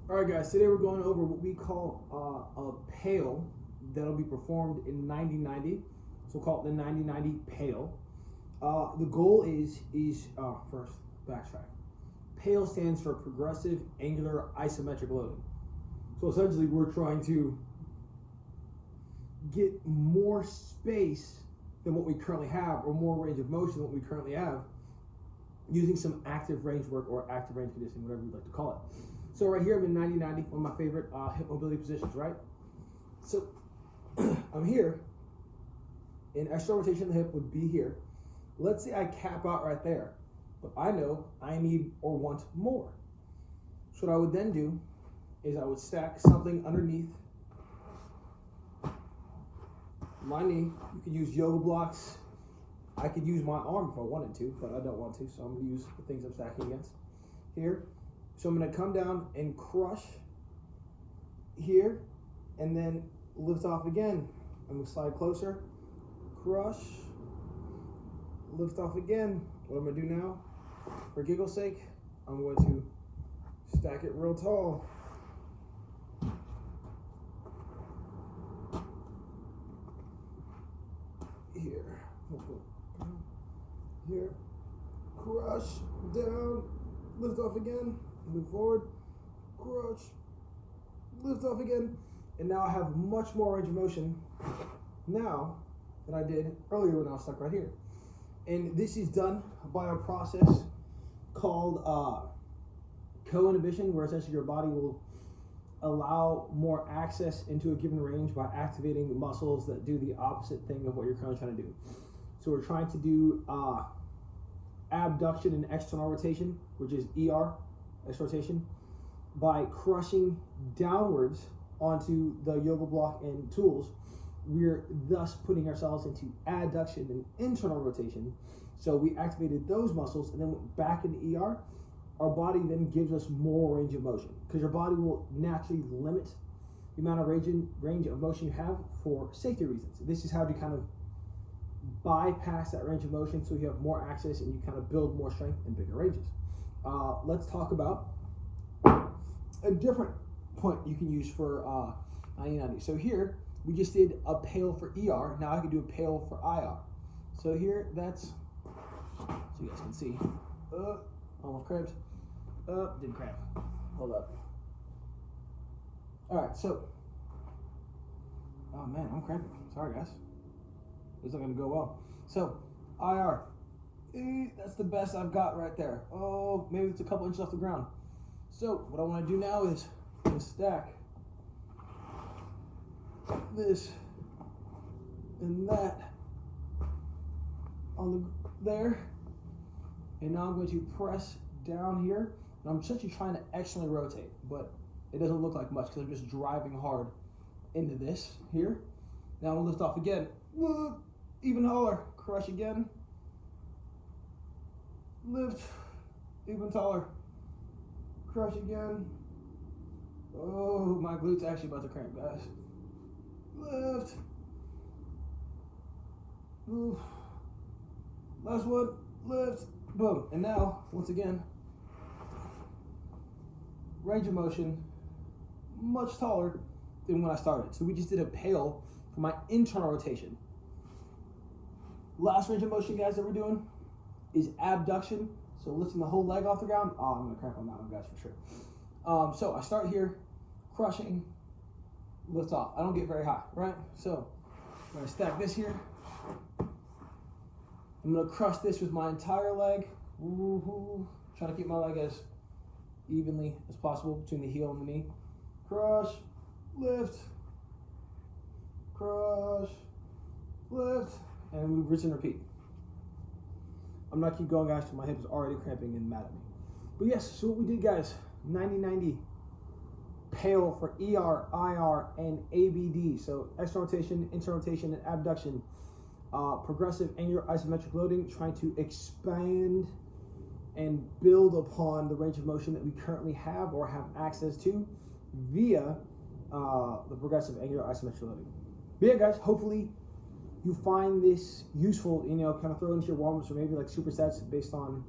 All right, guys. Today we're going over what we call a pail that'll be performed in 90-90. So we'll call it the 90-90 pail. The goal is first backtrack. Pail stands for progressive angular isometric loading. So essentially, we're trying to get more space than what we currently have, or more range of motion than what we currently have, using some active range work or active range conditioning, whatever you'd like to call it. So right here I'm in 90-90, one of my favorite hip mobility positions, right? So I'm here, and external rotation of the hip would be here. Let's say I cap out right there, but I know I need or want more. So what I would then do is I would stack something underneath my knee. You could use yoga blocks. I could use my arm if I wanted to, but I don't want to, so I'm going to use the things I'm stacking against here. So I'm going to come down and crush here, and then lift off again. I'm going to slide closer, crush, lift off again. What I'm going to do now, for giggle's sake, I'm going to stack it real tall. Here, crush, down, lift off again, move forward, crush, lift off again, and now I have much more range of motion now than I did earlier when I was stuck right here. And this is done by a process called Co-inhibition, where essentially your body will allow more access into a given range by activating the muscles that do the opposite thing of what you're currently trying to do. So we're trying to do abduction and external rotation, which is ER, external rotation, by crushing downwards onto the yoga block and tools. We're thus putting ourselves into adduction and internal rotation. So we activated those muscles and then went back into ER. Our body then gives us more range of motion, because your body will naturally limit the amount of range of motion you have for safety reasons. This is how to kind of bypass that range of motion so you have more access and you kind of build more strength in bigger ranges. Let's talk about a different point you can use for 90-90. So here we just did a pail for ER. Now I can do a pail for IR. So here, that's, so you guys can see, almost cramped, didn't cramp, hold up. All right, so, oh man, I'm cramping, sorry guys. It's not going to go well. So, IR. That's the best I've got right there. Oh, maybe it's a couple inches off the ground. So, what I want to do now is stack this and that on there. And now I'm going to press down here. And I'm essentially trying to externally rotate, but it doesn't look like much because I'm just driving hard into this here. Now I'll lift off again. Even taller, crush again, lift, even taller, crush again. Oh, my glute's actually about to cramp, guys. Lift, ooh. Last one, lift, boom. And now, once again, range of motion, much taller than when I started. So we just did a pail for my internal rotation. Last range of motion, guys, that we're doing is abduction. So lifting the whole leg off the ground. Oh, I'm going to cramp on that one, guys, for sure. So I start here, crushing, lift off. I don't get very high, right? So I'm going to stack this here. I'm going to crush this with my entire leg. Woo-hoo. Trying to keep my leg as evenly as possible between the heel and the knee. Crush, lift, crush, lift. And we rinse and repeat. I'm not keep going, guys, because my hip is already cramping and mad at me. But yes, so what we did, guys, 90-90 pail for ER, IR, and ABD. So external rotation, internal rotation, and abduction. Progressive angular isometric loading, trying to expand and build upon the range of motion that we currently have or have access to via the progressive angular isometric loading. But yeah, guys, hopefully you find this useful, kind of throw into your warm-ups or maybe like supersets based on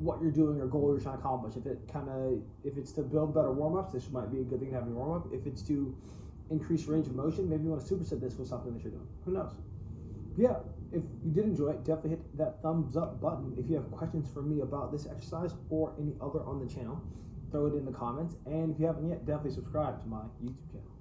what you're doing or goal you're trying to accomplish. If it's to build better warm-ups, this might be a good thing to have in your warm-up. If it's to increase range of motion, maybe you want to superset this with something that you're doing. Who knows? But yeah, if you did enjoy it, definitely hit that thumbs up button. If you have questions for me about this exercise or any other on the channel, throw it in the comments. And if you haven't yet, definitely subscribe to my YouTube channel.